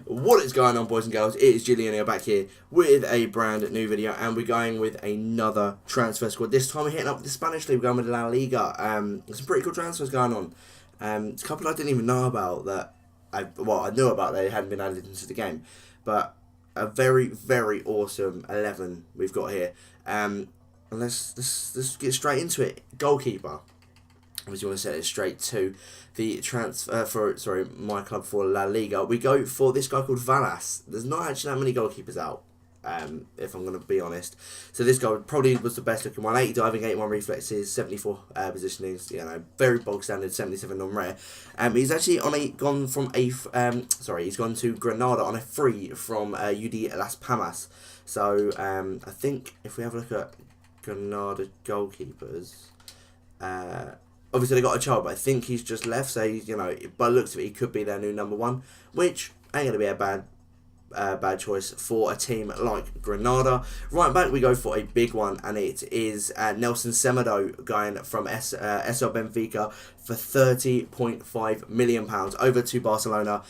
What is going on, boys and girls? It is Julian here, back here with a brand new video, and we're going with another transfer squad. This time we're hitting up with the Spanish league. We're going with La Liga. There's some pretty cool transfers going on. It's a couple I didn't even know about that. I knew about. They hadn't been added into the game, but a very, very awesome 11 we've got here. And let's get straight into it. Goalkeeper. As you want to set it straight to the transfer my club for La Liga. We go for this guy called Valas. There's not actually that many goalkeepers out, if I'm going to be honest. So this guy probably was the best looking one. 80 diving, 81 reflexes, 74 positionings. You know, very bog standard, 77 non rare. He's actually he's gone to Granada on a free from UD Las Palmas. So I think if we have a look at Granada goalkeepers. Obviously, they got a child, but I think he's just left. So, by the looks of it, he could be their new number one, which ain't going to be a bad choice for a team like Granada. Right back, we go for a big one, and it is Nelson Semedo going from SL Benfica for £30.5 million over to Barcelona.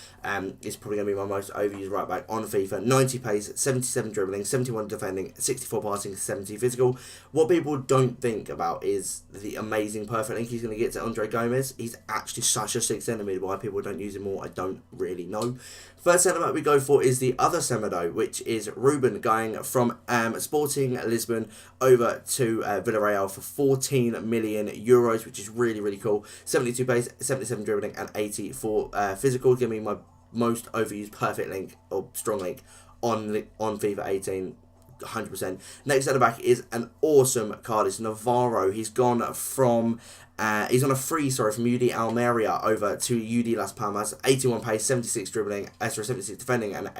It's probably going to be my most overused right back on FIFA. 90 pace, 77 dribbling, 71 defending, 64 passing, 70 physical. What people don't think about is the amazing perfect link he's going to get to Andre Gomez. He's actually such a 6cm. Why people don't use him more, I don't really know. First centre back we go for is the other Semedo, which is Ruben, going from Sporting Lisbon over to Villarreal for €14 million, which is really, really cool. 72 pace, 77 dribbling, and 84 physical. Give me my most overused perfect link or strong link on FIFA 18. 100%. Next centre back is an awesome card. It's Navarro. He's gone from he's on a free from UD Almeria over to UD Las Palmas. 81 pace, 76 dribbling, 76 defending, and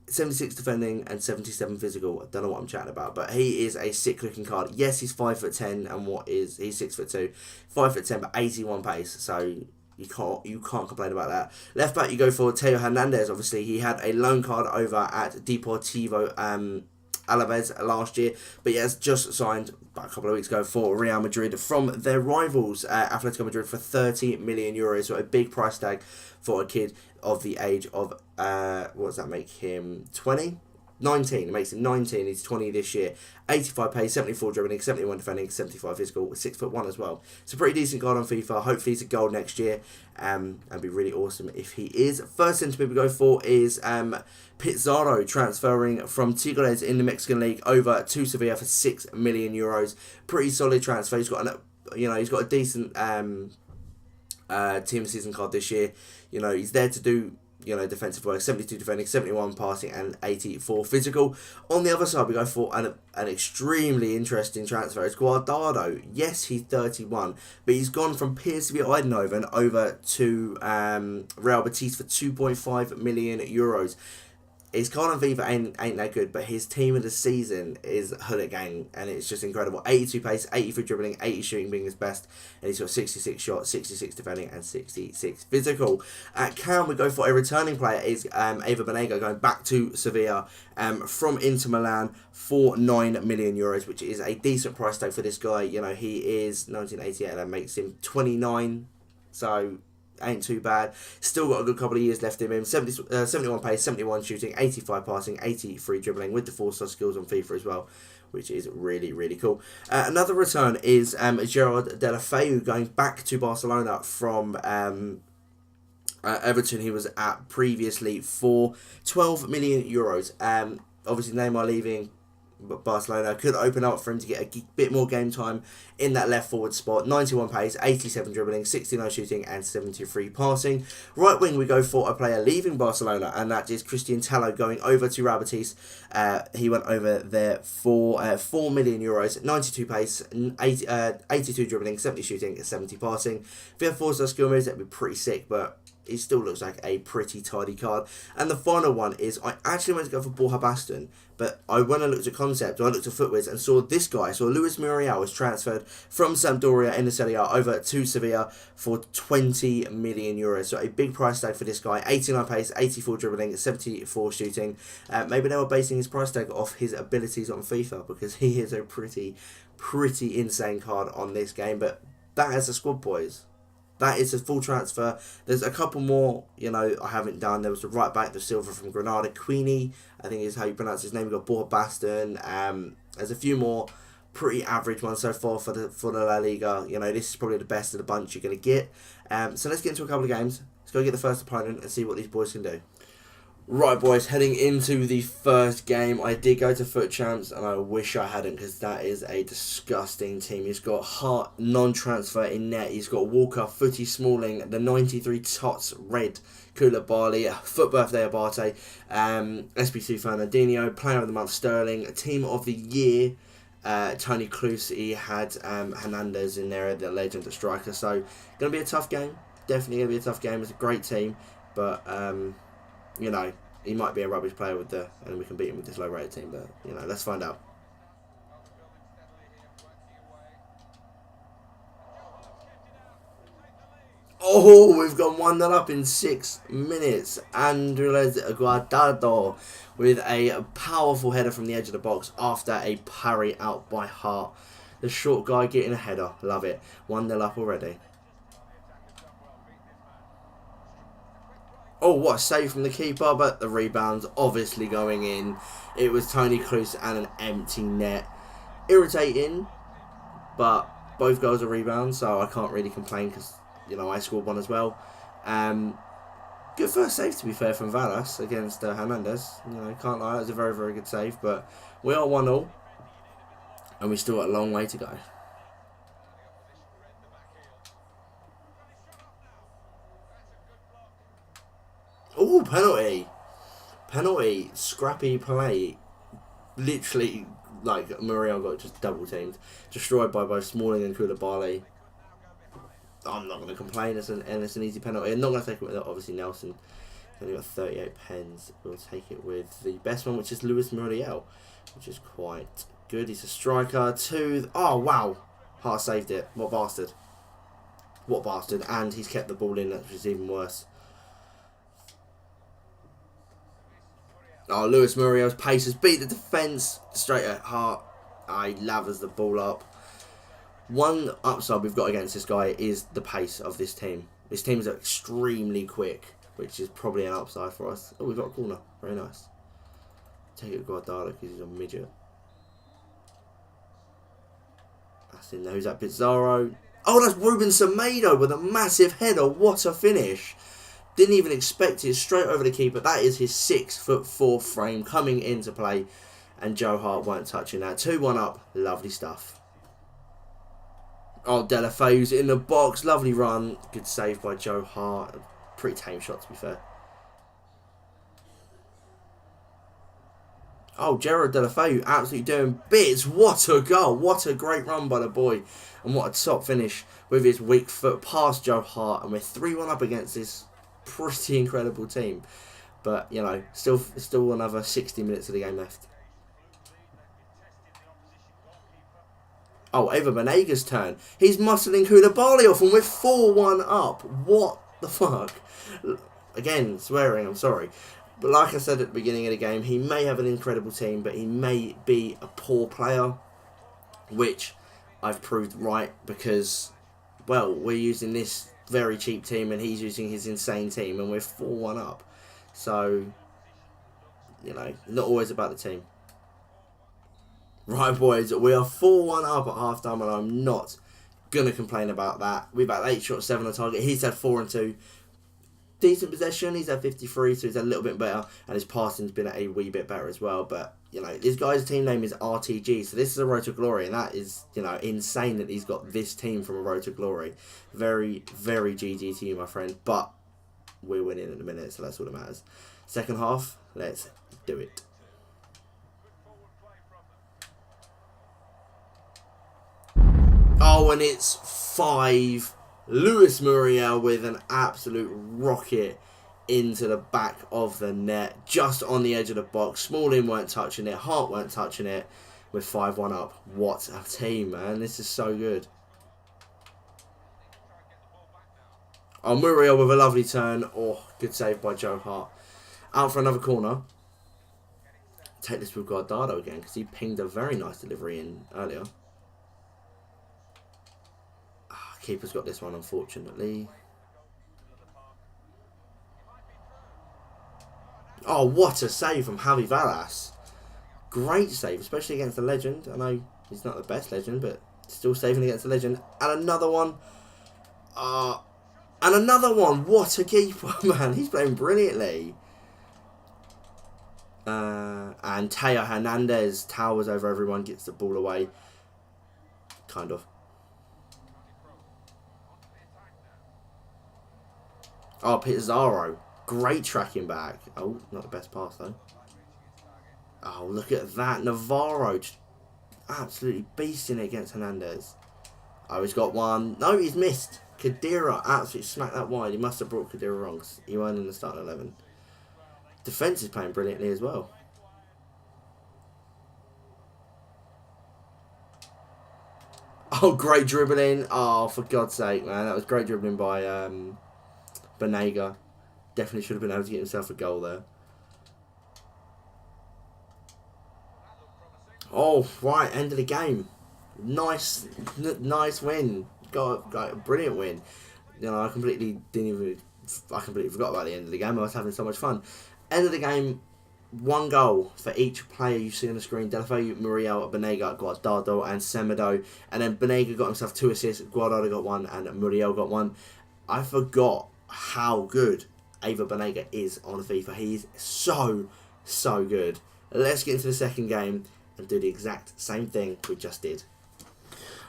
76 defending and 77 physical. I don't know what I'm chatting about, but he is a sick looking card. Yes, he's 5'10", and he's 6'2", 5'10", but 81 pace. So you can't complain about that. Left back, you go for Teo Hernandez. Obviously, he had a loan card over at Deportivo Alaves last year, but he has just signed about a couple of weeks ago for Real Madrid from their rivals, Atletico Madrid, for €30 million. So a big price tag for a kid of the age of, what does that make him, 20? 19, it makes him 19, he's 20 this year. 85 pace, 74 dribbling, 71 defending, 75 physical, 6'1" as well. It's a pretty decent card on FIFA. Hopefully he's a gold next year. That'd be really awesome if he is. First centre we go for is Pizarro, transferring from Tigres in the Mexican League over to Sevilla for €6 million. Pretty solid transfer. He's got a decent team season card this year. He's there to do defensive work. 72 defending, 71 passing, and 84 physical. On the other side, we go for an extremely interesting transfer. It's Guardado. Yes, he's 31, but he's gone from PSV Eindhoven over to Real Betis for €2.5 million. His card on FIFA ain't that good, but his team of the season is Hullet Gang, and it's just incredible. 82 pace, 83 dribbling, 80 shooting being his best, and he's got 66 shots, 66 defending, and 66 physical. At Cam, we go for a returning player, is Eva Banega, going back to Sevilla from Inter Milan for €9 million, which is a decent price tag for this guy. He is 1988, and that makes him 29, so ain't too bad. Still got a good couple of years left in him. 71 pace, 71 shooting, 85 passing, 83 dribbling, with the 4-star skills on FIFA as well, which is really, really cool. Another return is Gerard Deulofeu, going back to Barcelona from Everton. He was at previously for €12 million. Obviously Neymar leaving Barcelona could open up for him to get a bit more game time in that left forward spot. 91 pace, 87 dribbling, 69 shooting, and 73 passing. Right wing, we go for a player leaving Barcelona, and that is Christian Tello, going over to Real Betis. He went over there for €4 million, 92 pace, 82 dribbling, 70 shooting, 70 passing. If you have 4-star skill moves, that'd be pretty sick, but it still looks like a pretty tidy card. And the final one is, I actually went to go for Borja Baston, but when I looked at Concept, I looked at Footwiz and saw this guy. So Luis Muriel was transferred from Sampdoria in the Serie A over to Sevilla for €20 million. So a big price tag for this guy. 89 pace, 84 dribbling, 74 shooting. Maybe they were basing his price tag off his abilities on FIFA, because he is a pretty insane card on this game. But that is the squad, boys. That is a full transfer. There's a couple more, you know, I haven't done. There was the right back, the Silver from Granada, Queenie, I think is how you pronounce his name. We've got Borja Baston. There's a few more pretty average ones so far for the La Liga. You know, this is probably the best of the bunch you're going to get. So let's get into a couple of games. Let's go get the first opponent and see what these boys can do. Right, boys, heading into the first game. I did go to Foot Champs, and I wish I hadn't, because that is a disgusting team. He's got Hart, non-transfer in net. He's got Walker, Footy Smalling, the 93 Tots, Red, Koulibaly, Foot Birthday Abate, SB2 Fernandinho, Player of the Month Sterling, Team of the Year, Tony Klose. He had Hernandez in there, the legend at striker. So, going to be a tough game. Definitely going to be a tough game. It's a great team, but... you know, he might be a rubbish player and we can beat him with this low-rated team, but, you know, let's find out. Oh, we've gone 1-0 up in 6 minutes. Andres Guardado with a powerful header from the edge of the box after a parry out by Hart. The short guy getting a header. Love it. 1-0 up already. Oh, what a save from the keeper, but the rebound's obviously going in. It was Tony Klose and an empty net. Irritating, but both goals are rebounds, so I can't really complain because, you know, I scored one as well. Good first save, to be fair, from Valas against Hernandez. You know, can't lie, that was a very, very good save, but we are 1-0, and we still got a long way to go. Oh, penalty. Penalty. Scrappy play. Literally, like, Muriel got just double teamed. Destroyed by both Smalling and Koulibaly. I'm not going to complain. It's an easy penalty. I'm not going to take it with, obviously, Nelson. He's only got 38 pens. We'll take it with the best one, which is Luis Muriel, which is quite good. He's a striker. Oh, wow. Hart saved it. What bastard. What bastard. And he's kept the ball in, which is even worse. Oh, Luis Muriel's pace has beat the defence straight at Hart. He lathers the ball up. One upside we've got against this guy is the pace of this team. This team is extremely quick, which is probably an upside for us. Oh, we've got a corner. Very nice. Take it Guardado because he's a midget. That's in there. Who's that? Pizarro. Oh, that's Ruben Semedo with a massive header. What a finish. Didn't even expect it, straight over the keeper. That is his 6'4" frame coming into play. And Joe Hart weren't touching that. 2-1 up. Lovely stuff. Oh, Delafeu's in the box. Lovely run. Good save by Joe Hart. Pretty tame shot, to be fair. Oh, Gerard Delafeu absolutely doing bits. What a goal. What a great run by the boy. And what a top finish with his weak foot past Joe Hart. And we're 3-1 up against this pretty incredible team, but you know, still another 60 minutes of the game left. Oh, Eva Benega's turn. He's muscling Koulibaly off, and we're 4-1 up. What the fuck? Again, swearing. I'm sorry, but like I said at the beginning of the game, he may have an incredible team, but he may be a poor player, which I've proved right because, well, we're using this very cheap team and he's using his insane team and we're 4-1 up. So, you know, not always about the team. Right, boys, we are 4-1 up at half time and I'm not going to complain about that. We've had 8 shots, 7 on target. He's had 4 and 2. Decent possession. He's had 53, so he's had a little bit better. And his passing's been a wee bit better as well. But, you know, this guy's team name is RTG. So this is a Road to Glory. And that is, you know, insane that he's got this team from a Road to Glory. Very, very GG to you, my friend. But we're winning in a minute, so that's all that matters. Second half, let's do it. Oh, and it's 5. Luis Muriel with an absolute rocket into the back of the net, just on the edge of the box. Smalling weren't touching it, Hart weren't touching it. With 5-1 up. What a team, man. This is so good. Oh, Muriel with a lovely turn. Oh, good save by Joe Hart. Out for another corner. Take this with Guardado again, because he pinged a very nice delivery in earlier. keeper's got this one, unfortunately. Oh, what a save from Javi Vallas. Great save, especially against the legend. I know he's not the best legend, but still saving against the legend. And another one. And another one. What a keeper, man. He's playing brilliantly. And Teo Hernandez towers over everyone, gets the ball away. Kind of. Oh, Pizarro. Great tracking back. Oh, not the best pass, though. Oh, look at that. Navarro just absolutely beasting it against Hernandez. Oh, he's got one. No, he's missed. Khedira absolutely smacked that wide. He must have brought Khedira wrong. He weren't in the starting 11. Defence is playing brilliantly as well. Oh, great dribbling. Oh, for God's sake, man. That was great dribbling by Banega. Definitely should have been able to get himself a goal there. Oh, right. End of the game. Nice win. Got a brilliant win. You know, I completely forgot about the end of the game. I was having so much fun. End of the game, 1 goal for each player you see on the screen. Delafeu, Muriel, Banega, Guardado, and Semedo. And then Banega got himself 2 assists, Guardado got 1, and Muriel got 1. I forgot how good Ava Banega is on FIFA. He's so good. Let's get into the second game and do the exact same thing we just did.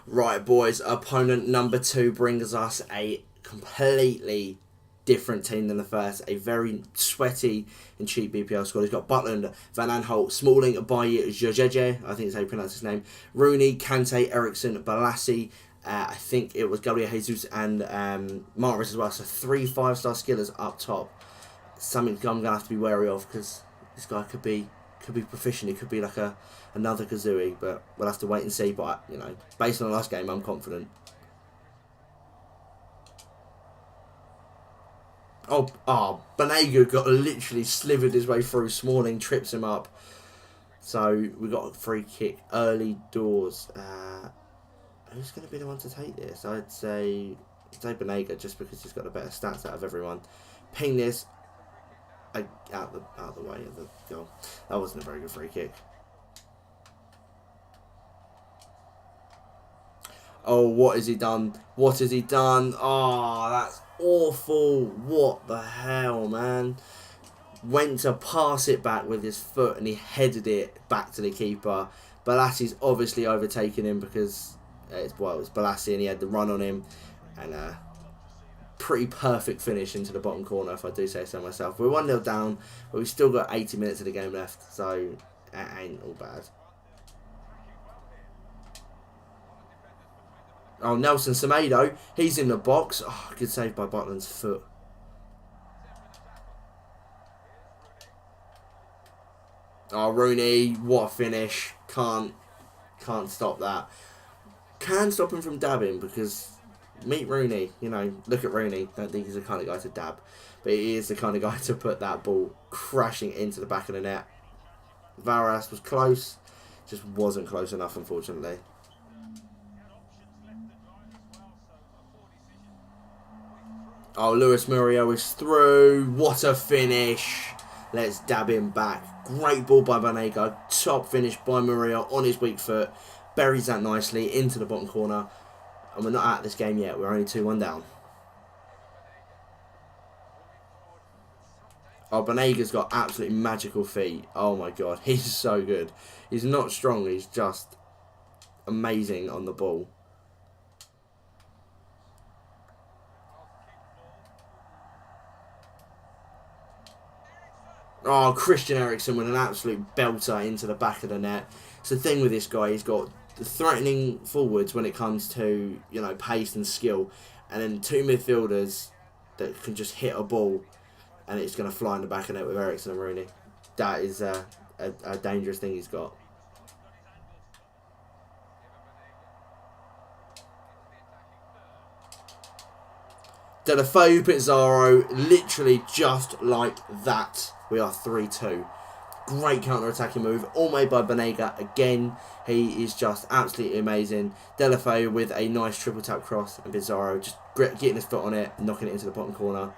Right, boys, opponent number 2 brings us a completely different team than the first. A very sweaty and cheap BPL squad. He's got Butland, Van Aanholt, Smalling, Abaye, Jojeje, I think is how you pronounce his name, Rooney, Kante, Eriksson, Balassi, I think it was Gabriel Jesus and Mahrez as well. So 3 5-star skillers up top. Something I'm going to have to be wary of because this guy could be proficient. He could be like another Kazooie, but we'll have to wait and see. But, you know, based on the last game, I'm confident. Oh, Banega got literally slivered his way through. Smalling trips him up. So we got a free kick early doors. Who's going to be the one to take this? I'd say Banega, just because he's got the better stats out of everyone. Ping this out the way of the goal. That wasn't a very good free kick. Oh, what has he done? What has he done? Oh, that's awful. What the hell, man? Went to pass it back with his foot and he headed it back to the keeper. Balassi's obviously overtaken him because it was Balassi and he had the run on him. And pretty perfect finish into the bottom corner, if I do say so myself. We're 1-0 down, but we've still got 80 minutes of the game left, so it ain't all bad. Oh, Nelson Semedo, he's in the box. Oh, good save by Butland's foot. Oh, Rooney, what a finish. Can't stop that. Can stop him from dabbing because meet Rooney, you know, look at Rooney. Don't think he's the kind of guy to dab, but he is the kind of guy to put that ball crashing into the back of the net. Varas was close, just wasn't close enough, unfortunately. Oh, Luis Muriel is through. What a finish. Let's dab him back. Great ball by Banega. Top finish by Muriel on his weak foot. Buries that nicely into the bottom corner. And we're not out of this game yet. We're only 2-1 down. Oh, Banega's got absolutely magical feet. Oh my god. He's so good. He's not strong. He's just amazing on the ball. Oh, Christian Eriksen with an absolute belter into the back of the net. It's the thing with this guy. He's got the threatening forwards when it comes to, you know, pace and skill. And then 2 midfielders that can just hit a ball and it's going to fly in the back of the net with Eriksen and Rooney. That is a dangerous thing he's got. Delafeu, Pizarro, literally just like that. We are 3-2. Great counter-attacking move, all made by Banega. Again, he is just absolutely amazing. Delafeu with a nice triple tap cross, and Bizarro just getting his foot on it, knocking it into the bottom corner.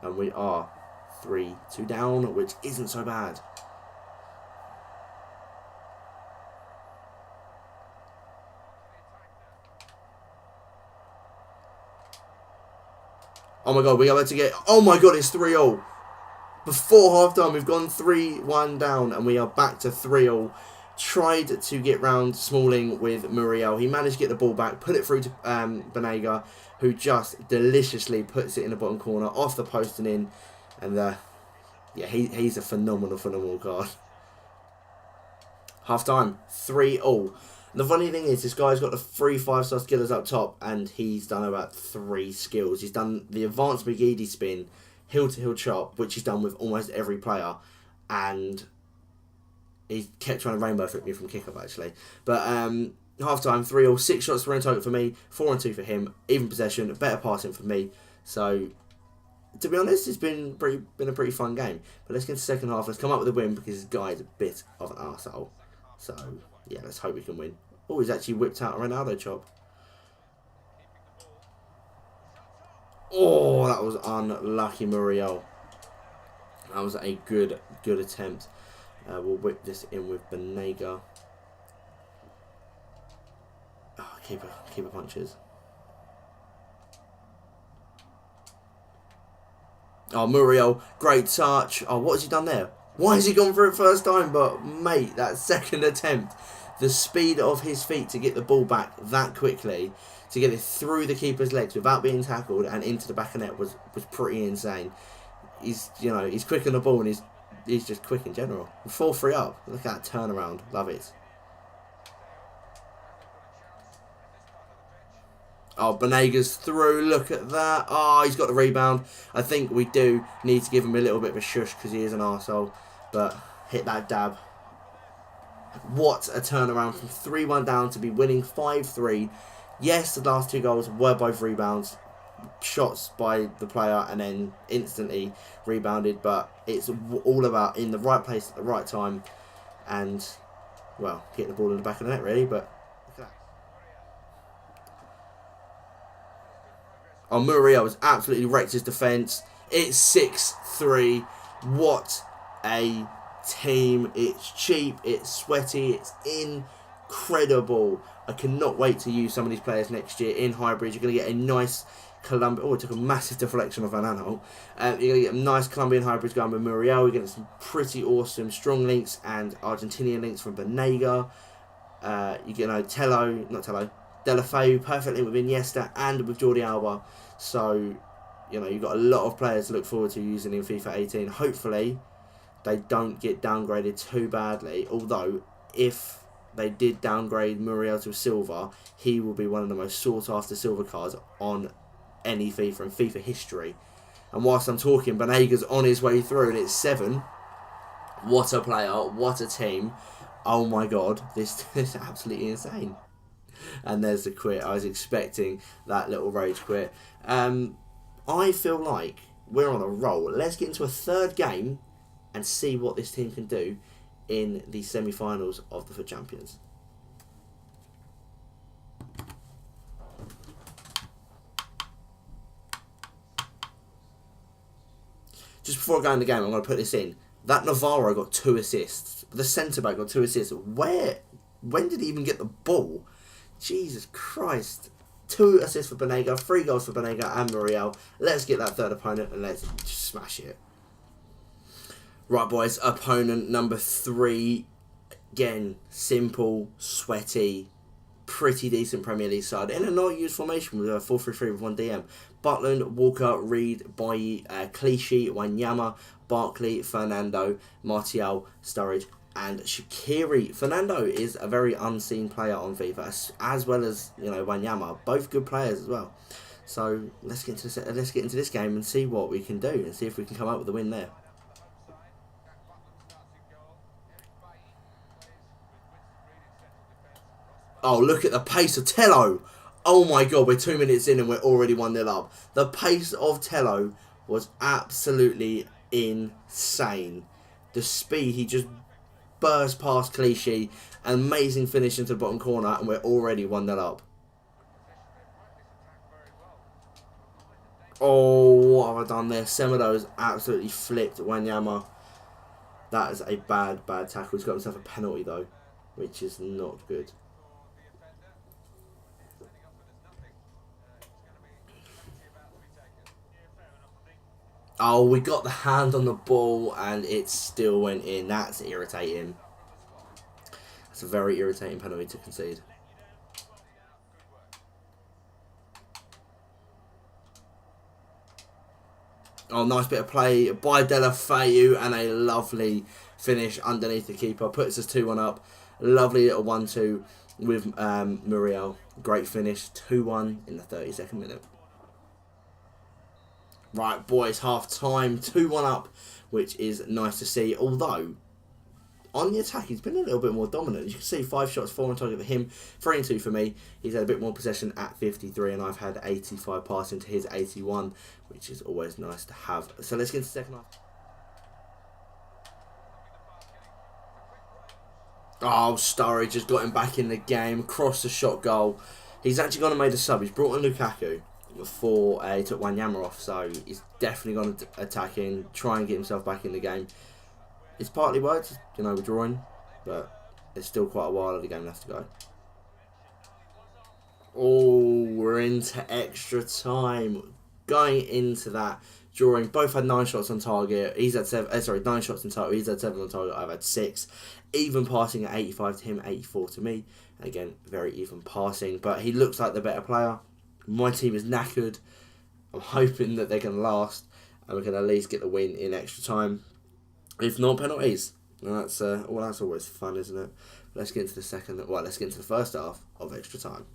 And we are 3-2 down, which isn't so bad. Oh my god, we are about to get... Oh my god, it's 3-0. Before half-time, we've gone 3-1 down, and we are back to 3-0. Tried to get round Smalling with Muriel. He managed to get the ball back, put it through to Banega, who just deliciously puts it in the bottom corner, off the post and in. And yeah, he's a phenomenal card. Half-time, 3-0. The funny thing is, this guy's got the 3 5-star skillers up top, and he's done about 3 skills. He's done the advanced McGeady spin, hill-to-hill chop, which he's done with almost every player, and he kept trying to rainbow flip me from kick-up, actually. But half-time, 3-0, 6 shots per own target for me, 4 and 2 for him, even possession, better passing for me. So, to be honest, it's been a pretty fun game. But let's get to the second half. Let's come up with a win, because this guy's a bit of an arsehole. So, yeah, let's hope we can win. Oh, he's actually whipped out a Ronaldo chop. Oh, that was unlucky, Muriel. That was a good attempt. We'll whip this in with Banega. Oh, keeper punches. Oh, Muriel, great touch. Oh, what has he done there? Why has he gone for it first time? But, mate, that second attempt, the speed of his feet to get the ball back that quickly, to get it through the keeper's legs without being tackled and into the back of net was pretty insane. He's quick on the ball, and he's just quick in general. 4-3 up. Look at that turnaround. Love it. Oh, Banega's through. Look at that. Oh, he's got the rebound. I think we do need to give him a little bit of a shush, because he is an arsehole. But hit that dab. What a turnaround from 3-1 down to be winning 5-3. Yes, the last 2 goals were both rebounds. Shots by the player and then instantly rebounded. But it's all about in the right place at the right time. And, well, getting the ball in the back of the net, really. But look at that. Oh, Muriel has absolutely wrecked his defence. It's 6-3. What a team. It's cheap, it's sweaty, it's incredible. I cannot wait to use some of these players next year in hybrids. You're going to get a nice Colombian... Oh, it took a massive deflection of Van Aanholt. You're going to get a nice Colombian hybrids going with Muriel. You're getting some pretty awesome strong links and Argentinian links from Banega. You get Delafeu perfectly with Iniesta and with Jordi Alba. So, you've got a lot of players to look forward to using in FIFA 18. Hopefully, they don't get downgraded too badly. Although, if they did downgrade Muriel to silver, he will be one of the most sought-after silver cards on any FIFA in FIFA history. And whilst I'm talking, Banega's on his way through, and it's 7. What a player, what a team. Oh my god, this is absolutely insane. And there's the quit. I was expecting that little rage quit. I feel like we're on a roll. Let's get into a third game and see what this team can do in the semi-finals of the FUT Champions. Just before I go in the game, I'm going to put this in. That Navarro got 2 assists. The centre-back got 2 assists. When did he even get the ball? Jesus Christ. 2 assists for Banega, 3 goals for Banega and Muriel. Let's get that third opponent and let's just smash it. Right, boys. Opponent number 3. Again, simple, sweaty, pretty decent Premier League side. In a not-used formation with a 4-3-3 with 1 DM. Butland, Walker, Reed, Bailly, Clichy, Wanyama, Barkley, Fernando, Martial, Sturridge, and Shaqiri. Fernando is a very unseen player on FIFA, as well as Wanyama, both good players as well. So let's get into this game and see what we can do, and see if we can come up with a win there. Oh, look at the pace of Tello. Oh my god, we're 2 minutes in and we're already 1-0 up. The pace of Tello was absolutely insane. The speed, he just burst past Clichy, an amazing finish into the bottom corner, and we're already 1-0 up. Oh, what have I done there? Semedo's absolutely flipped Wanyama. That is a bad tackle. He's got himself a penalty though, which is not good. Oh, we got the hand on the ball and it still went in. That's irritating. That's a very irritating penalty to concede. Oh, nice bit of play by Delafeu and a lovely finish underneath the keeper. Puts us 2-1 up. Lovely little 1-2 with Muriel. Great finish. 2-1 in the 32nd minute. Right, boys, half time. 2-1 up, which is nice to see. Although, on the attack, he's been a little bit more dominant. You can see 5 shots, 4 on target for him, 3 and 2 for me. He's had a bit more possession at 53, and I've had 85 passing to his 81, which is always nice to have. So let's get into the second half. Oh, Sturridge has got him back in the game. Crossed the shot goal. He's actually gone and made a sub. He's brought in Lukaku before he took Wanyama off, so he's definitely going to attack in, try and get himself back in the game. It's partly worked, you know, we're drawing, but there's still quite a while of the game left to go. Oh, we're into extra time. Going into that, drawing, both had 9 shots on target. He's had 9 shots on target. He's had 7 on target. I've had 6. Even passing at 85 to him, 84 to me. Again, very even passing, but he looks like the better player. My team is knackered. I'm hoping that they're going to last and we can at least get the win in extra time. If not, penalties. And that's well, that's always fun, isn't it? Let's get into the let's get into the first half of extra time.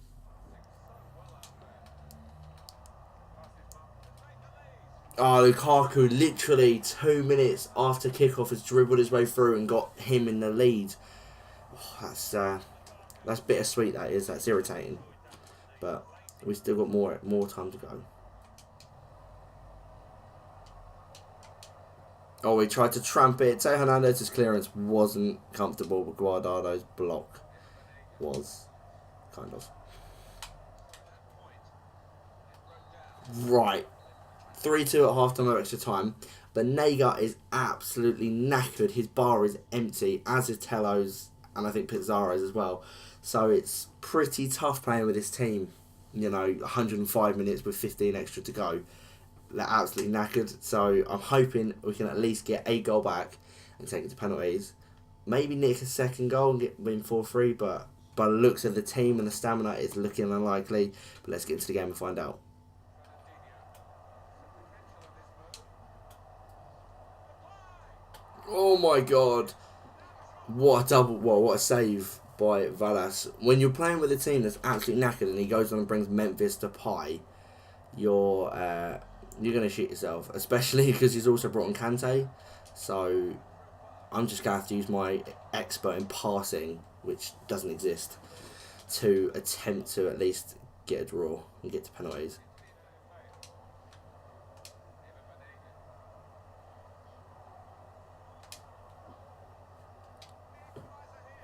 Oh, Lukaku literally 2 minutes after kickoff has dribbled his way through and got him in the lead. Oh, that's bittersweet. That's irritating, but we still got more time to go. Oh, he tried to tramp it. Teo Hernandez's clearance wasn't comfortable, but Guardado's block was, kind of. Right. 3-2 at half-time of extra time. Banega is absolutely knackered. His bar is empty, as is Tello's, and I think Pizarro's as well. So it's pretty tough playing with this team. You know, 105 minutes with 15 extra to go. They're absolutely knackered, so I'm hoping we can at least get a goal back and take it to penalties. Maybe nick a second goal and win 4-3, but by the looks of the team and the stamina, it's looking unlikely. But let's get into the game and find out. Oh my god. What a save by Valas. When you're playing with a team that's absolutely knackered and he goes on and brings Memphis to pie, you're going to shoot yourself, especially because he's also brought on Kante. So I'm just going to have to use my expert in passing, which doesn't exist, to attempt to at least get a draw and get to penalties.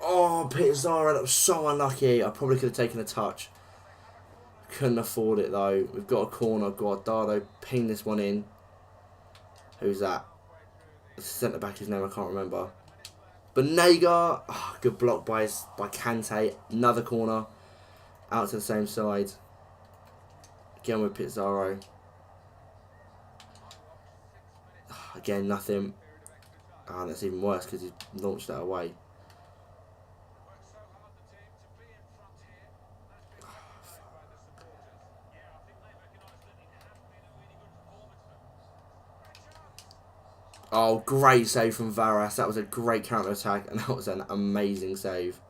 Oh, Pizarro, that was so unlucky. I probably could have taken a touch. Couldn't afford it though. We've got a corner. Guardado ping this one in. Who's that? The centre back, his name I can't remember. Banega. Oh, good block by Kante. Another corner. Out to the same side. Again with Pizarro. Again, nothing. Oh, that's even worse because he launched that away. Oh, great save from Varas. That was a great counter-attack, and that was an amazing save.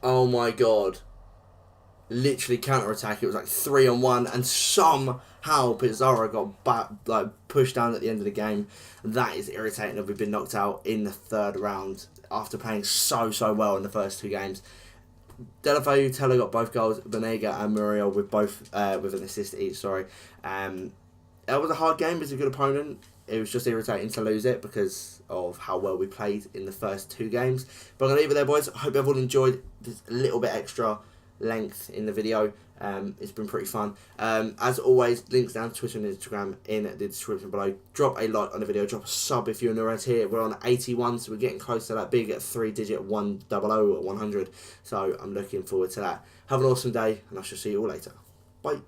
Oh my god. Literally counter-attack. It was like 3-on-1, and somehow Pizarro got pushed down at the end of the game. That is irritating that we've been knocked out in the 3rd round after playing so well in the first 2 games. Delafeu, Tello got both goals. Banega and Muriel with both with an assist each. Sorry, It was a hard game. It was a good opponent. It was just irritating to lose it because of how well we played in the first 2 games. But I'm going to leave it there, boys. I hope everyone enjoyed this little bit extra length in the video. It's been pretty fun. As always, links down to Twitter and Instagram in the description below. Drop a like on the video. Drop a sub if you're new around here. We're on 81, so we're getting close to that big 3-digit 100 or 100. So I'm looking forward to that. Have an awesome day, and I shall see you all later. Bye.